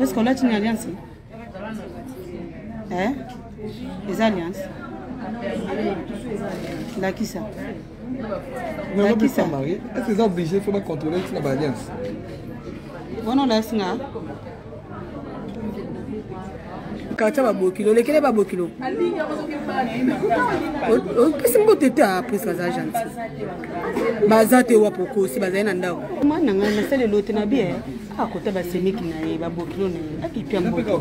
Est-ce qu'on a une alliance? Hein? Les alliances? Là qui ça? Là qui ça? Est-ce que c'est obligé? Il faut pas contrôler une alliance. On a là. Kacha babokilo, lekele babokilo. Pesi mbotete après ça gentil. Bazate wa poko si bazaina ndao. Mana ngana sele lote na bien. Ah kota ba semiki na ye babokilo na. Akipia mboto.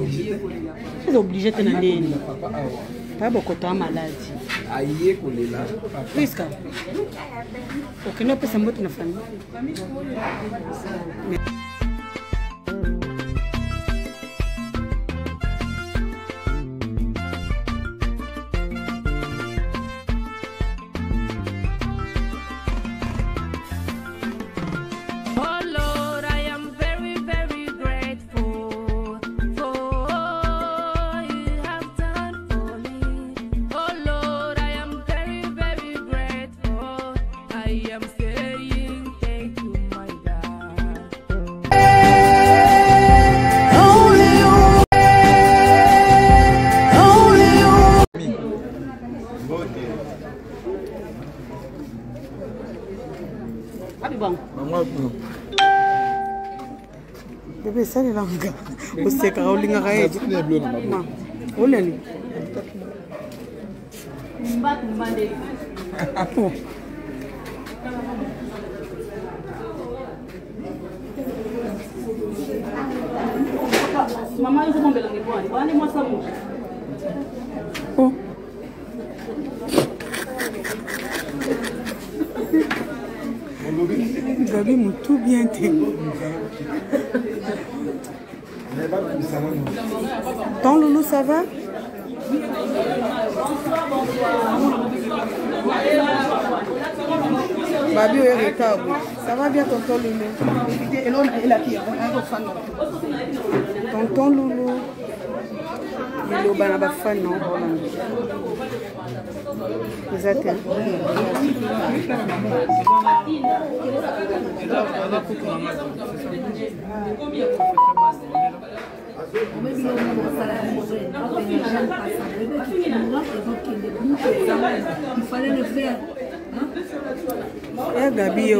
C'est obligé de n'aller. Pas beaucoup de maladie. Aïe kolela. Puisque. Ok, non peut se mboto na famille. Bébé, ça est là, vous savez que vous avez dit vous l'avez dit. Maman, ils vont me le répondre. Allez-moi ça, moi. Oh. Gabi m'a tout bien fait. Ton loulou, ça va? Babi est retard. Ça va bien, tonton loulou? Tonton loulou. Il est au fan, non? Vous êtes il fallait le faire. Eh Gabi, ça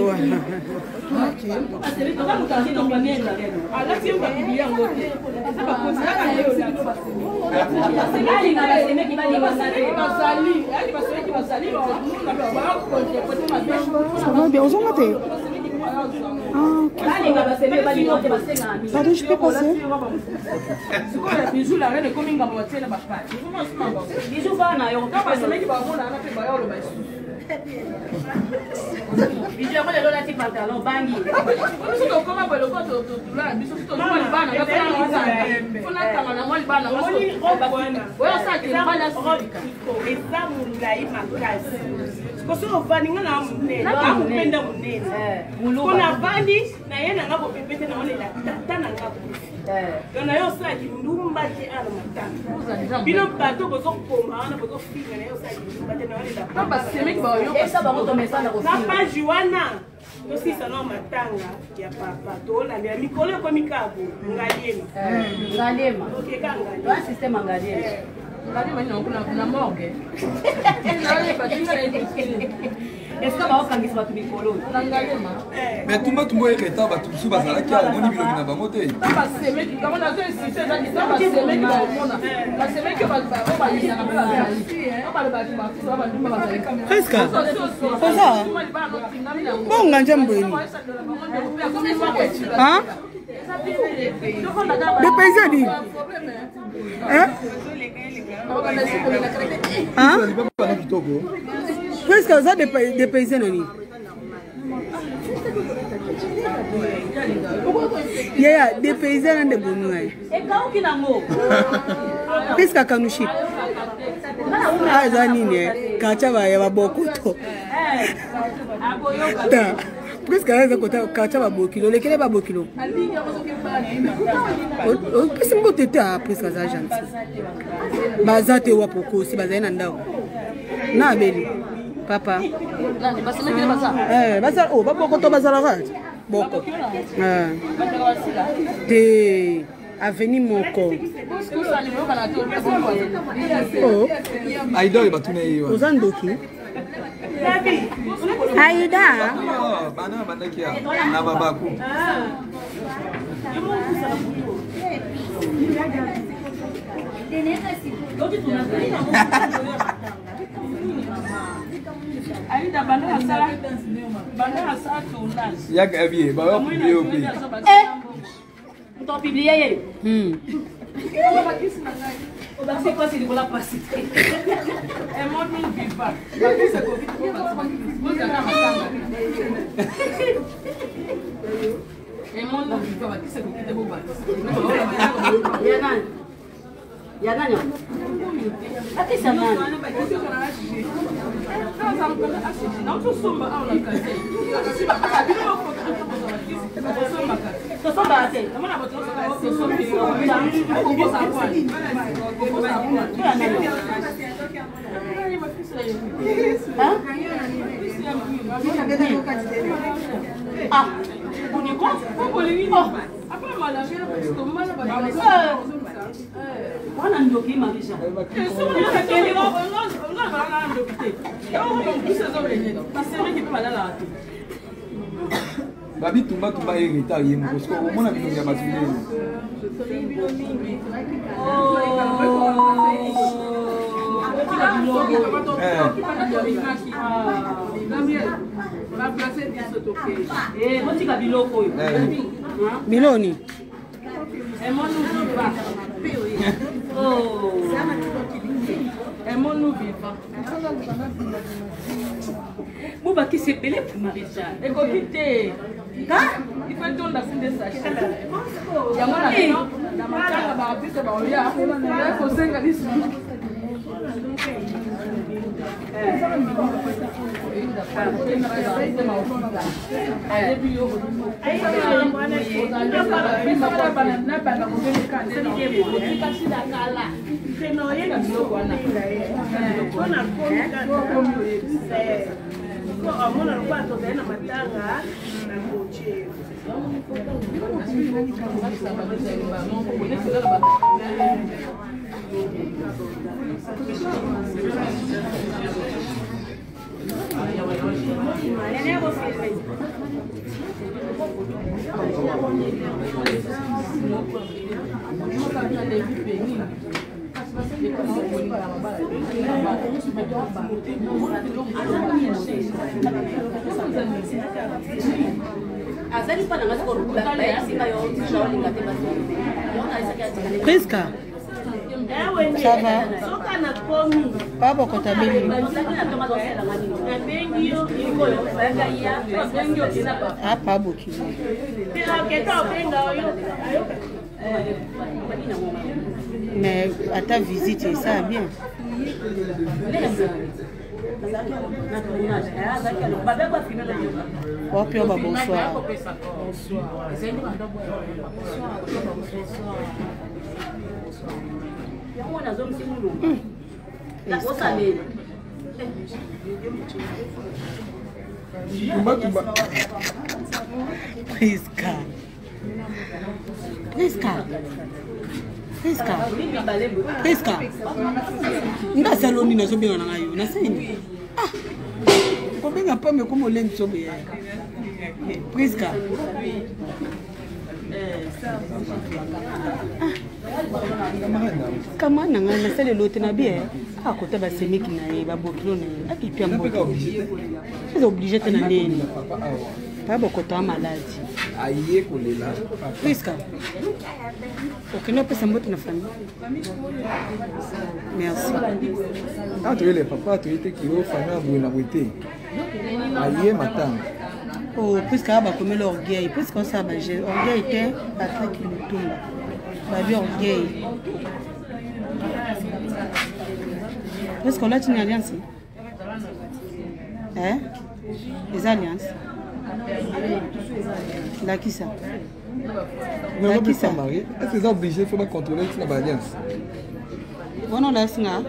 va bien, on maté. Pardon, je peux passer? aussi ça non matanga ya papa tola ya mikolo ko mikabu ngalema ngalema okay système ngalema ngalema ni kuna morgue est-ce que va okangisa batu mikolo ngalema mais tout le monde est état batu sous bazala qui a moni biloko na bango te ba semeki kama na zo insisté za kisa ba semeki ba mona ba semeki ba ba yisa na ba presque c'est ça bon nganja mbweni hein des paysans dit hein hein presque ça des paysans ni yeah des paysans de bonouai presque kanushi azanine kacha baya babokoto ta presque aza kota kacha babokilo lekele babokilo o pesi mbotete presque aza gentil bazate wa poko si bazaina ndao na abeli papa basa o babokoto bazala kati boko te Avenue Moko. Oh. Aïda est battu né. Ozandoki. Aïda. Bana qui a na babaku. Aïda bana asala tournage. Ya gabi, ba va publier au pays. On t'a publié. C'est quoi c'est de la passer. Et moi non vive pas. Et moi non vive pas, qui c'est qui te boba. Yana. Ati sana. Não tô somba aula case. Tô somba ate. Kama na botou tô somba. Vou sa kwa. Ah. Boniko? Boniko. Apa malah tô mala ba. Wana ndoki marisha. Babi tumba hérita yé parce que au moins na bitonga basule. Miloni. Mouba qui s'est pelé pour Marisha. Et copité. Il faut tourner dans ce sachet. Il y a mon ami dans ma table, ma piste, ma olia. Il faut 5 à 10 minutes. Priska. Ça va? Pas beaucoup d'habits. Ah, pas beaucoup. Mais à ta visite, ça va bien. Oh, puis bonsoir. Priska. Nga saloni na sobenga na ngayo na sini. Ah. Ko benga pa me ko moleng sobe ya. Priska. Kama na nga na sale lote na bien. Akota ba semiki na ye ba bokilo na aki pia mboka. C'est obligé tena ndeni. Pas beaucoup de maladie. Aïe, kolela. Priska. Ok, nous peut s'embêter na famille. Merci. Ah, tu es le papa, tu étais qui est famille à Bouina Bouité. Aïe, matin. Oh, Priska va comme l'orgueil. Priska ça va j'ai orgueil était Patrick Lutumba. Va bien orgueil. Priska là tu n'as alliance. Hein? Les alliances. Là qui ça? Vous n'avez pas marié. Est-ce que vous êtes obligé de faire contrôler une alliance? Bon, on laisse là.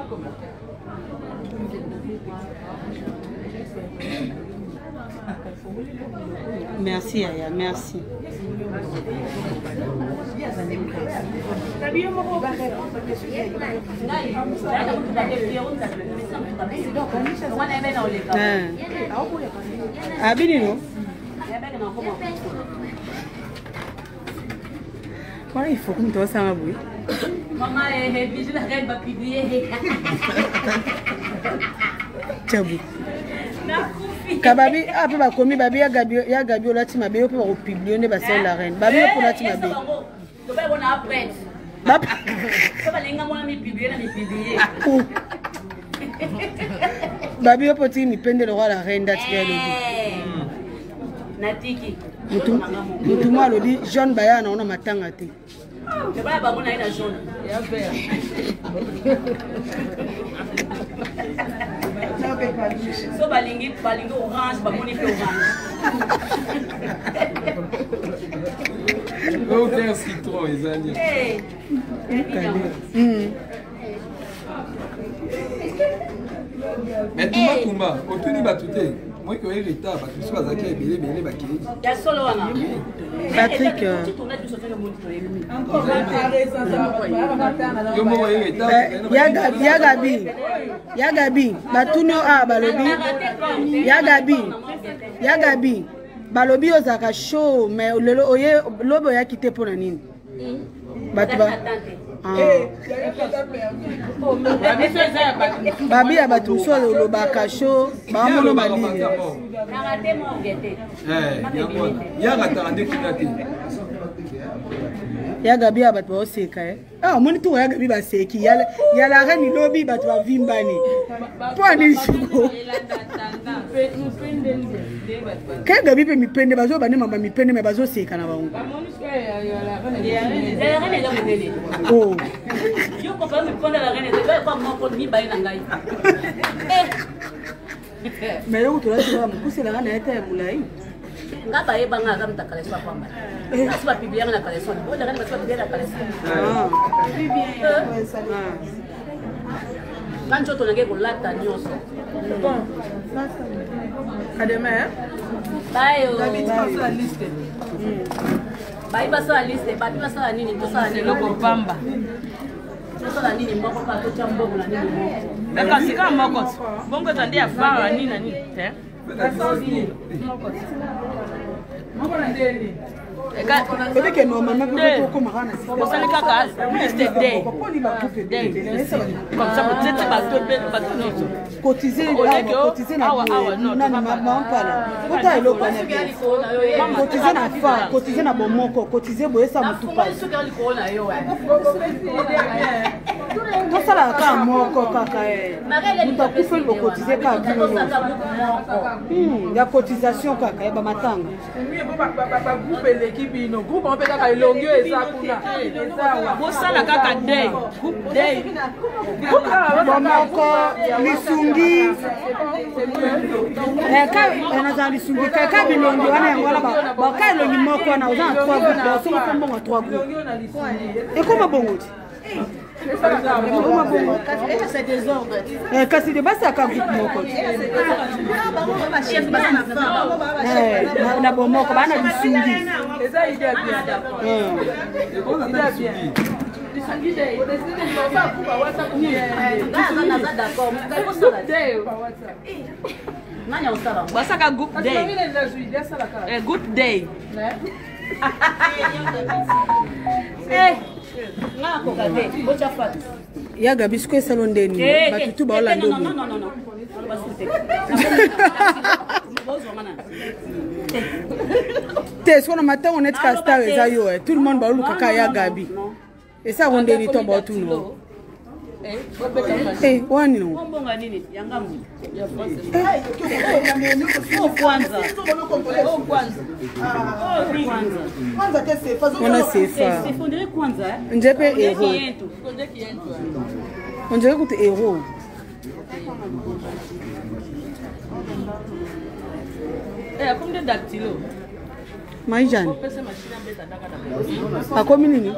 Merci, Aya, merci. Abinino. Voilà, il faut que tu ça oui. Maman est bijou la reine va publier. Tchabu. Kababi après ba komi babi ya gabi olati mabe yo pe ba publier ne ba sel la reine. Babi yo olati mabe. To ba bona après. Bap. To ba lenga mona mi publier na mi publier. Babi yo poti mi pende le roi la reine dati ya lobi. Natiki. Mutu mo alobi John Baya na ona matanga te. Je vais pas mon aïna jaune. Et un vert. So balingi orange, ba moni pe orange. Aucun citron, les amis. Hey. Mais Touma, autour ba tuté. Moi que hérita parce que soit zaké belé bakili. Ya solo wana. Patrick Ya Gabi batuno a balobi ya Gabi balobi ozaka show mais lelo oye lobo ya kité pona nini batuba babi ya batu so lobaka show ba mono balini ya Gabi ya batu oseka ah moni tu ya Gabi baseki ya la reine lobi batu ba vimbani poni siko ke Gabi pe mipende bazo bane mamba mipende me bazo seka na bango oh yo ko ba mi konda la reine de ba mo ko mi ba ina ngai mais yo to la tira mo kusela na eta mulai ngaba yeba ngaka mtakale swa kwamba asiba biblia na kale swa bo la reine ba biblia na kale swa kancho to nge kulata nyoso bon Adema bayo Gabi passe la liste bayi basa la liste babi basa la nini to sala nini ko pamba to sala nini mboko ka to chambo na nini mboko Eka sika moko bongo tandi ya fara nini na nini te moko na ndeni peut-être que normalement vous comme rana on sali kaka liste day comme ça peut-être pas tout cotiser na maman pala ota elo kwa cotiser na fa cotiser na bomoko cotiser boyesa mutu pa to sala ka moko kaka mutakufa lo cotiser ka bino ya cotisation kaka ya ba matanga groupe l'équipe ino groupe on peut kaka elongo eza kuna bosala kaka day groupe day bomoko lisungi ka na lisungi ka bilongi wana yango wala ba ka elongi moko wana oza na 3 groupes ba so ko mbongo 3 groupes et comment bongo c'est désordre kasi de basa ka groupe moko na bomoko bana lisungi eza idée bien basaka group day group day ya Gabi siko esalo ndeni batutu baola ndobo te siko na matango neti ka star eza yo tout le monde baoluka kaka ya Gabi esa kondeni to batuno wani no mbonga nini yanga mu ya kwanza kwanza te sefa ona sefa sefondere kwanza njepe ero onjere kuti ero comme des dactylo maijani akomi nini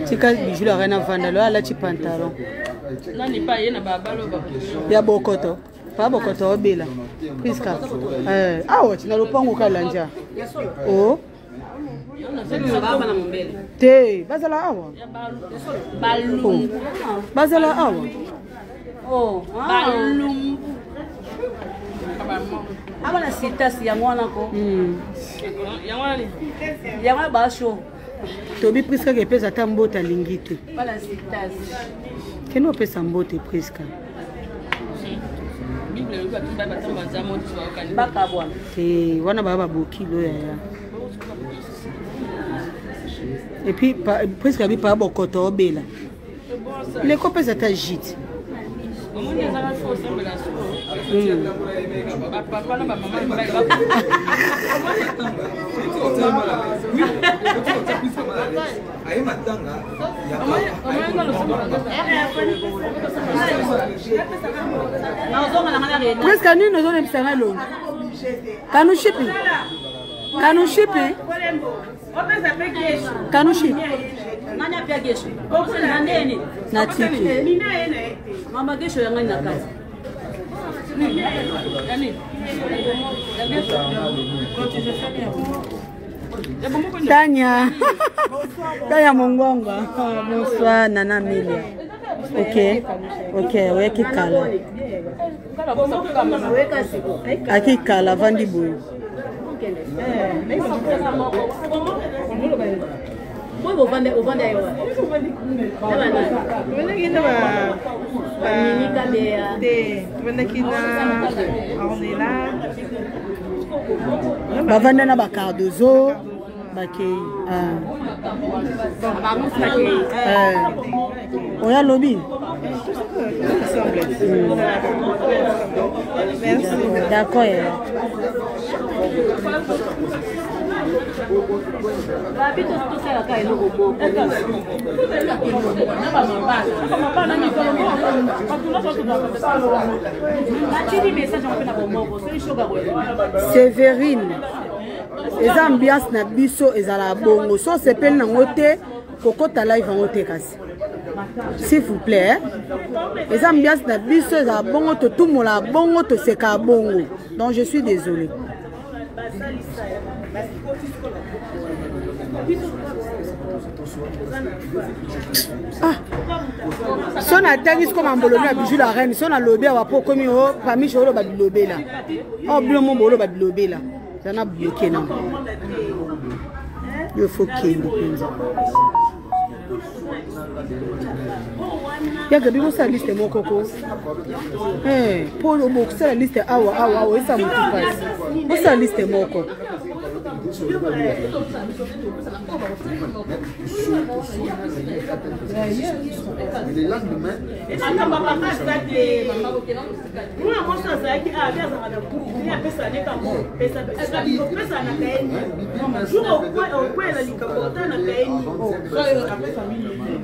tika bijou la reine avanda lo alati pantalon nani pa ye na babalo ba ya bokoto Pa bokoto obela. Priska. Awa tina lopango kala nja. Oh. Te, bazala awa. Balumbu. Bazala awa. Oh, balumbu. Abana sitasi ya mwana ko. Ya mwana basho. Tobi Priska ke pesa ta mbota lingite. Bana sitasi. Keno pesa mbote Priska. Baka bwana. Wana baba bokilo ya. Et puis presque abi pa bokoto obela. Les copains ça ta gite. Presque nous nous on pesa ngalo. Kanu shipping. Kanu shipping. Kanu shipping. Nanya pia gesho. Na nene. Na tiki. Mama gesho ya ngani nakati. Nani? Tanya. Tanya Mongonga. Bonsoir Nana Milia. Ok, weki kala. Aki kala vandi boy. Moi au vende ayo. Bavanda na bakardozo bakei. Oya lobby. D'accord. Sévérine. Les ambiances na biso ezala bongo. So sepel na ngote kokota live ngote kasi. S'il vous plaît. Les ambiances na biso ezala bongo to tout mola bongo to seka bongo. Donc je suis désolée. Son a tennis comme un bolobé à bijou la reine, son a lobé à pour comme yo, parmi cholo ba lobé là. Oh bien mon bolo ba lobé là. Ça n'a bloqué non. Il faut qu'il ya gabi ko sa liste mo koko pour le box la liste awa ça me passe ko sa liste mo koko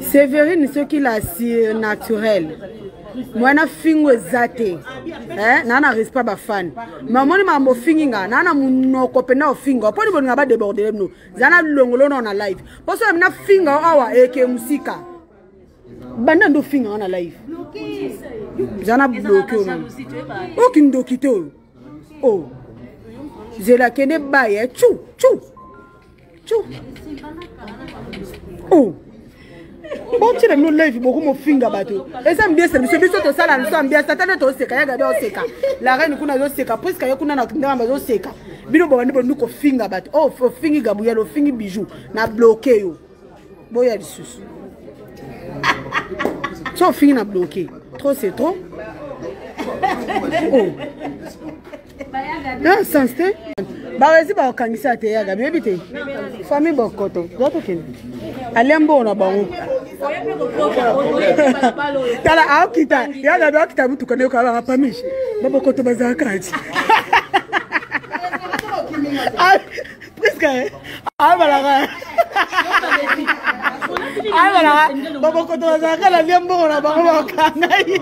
Sévérine, ce qu'il a si naturel. Moi, na fingo zate. Nana risque pas ba fan. Maman ni mambo finginga. Nana munoko pena o fingo. Poni bon ngaba déborder no. Zana longolo na live. Parce que na fingo awa eke musika. Banda ndo fingo na live. Zana bloqué no. Aucune dokito. Oh. Zela kene baye chou. Oh. Bon, tu le live beaucoup mon finger bateau. Et ça me dit c'est biso to sala nous sommes bien satane to seka ya gade o seka. La reine kuna zo seka presque ya kuna na ndamba zo seka. Bino bo bandi bo finger bateau. Oh, fo fingi gabuya lo fingi bijou na bloqué yo. Boya lisusu. So fingi na bloqué. Trop c'est trop. Oh. Non, sans te. Ba wezi ba okangisa te ya gabe bite. Famille bokoto. Doto ken. Alembo na bango. Tala akita. Ya gabe akita mutu kone ko ba pamishi. Bokoto bazakati. Presque. Balaga. Balaga. Bokoto bazakala alembo na bango bakangai.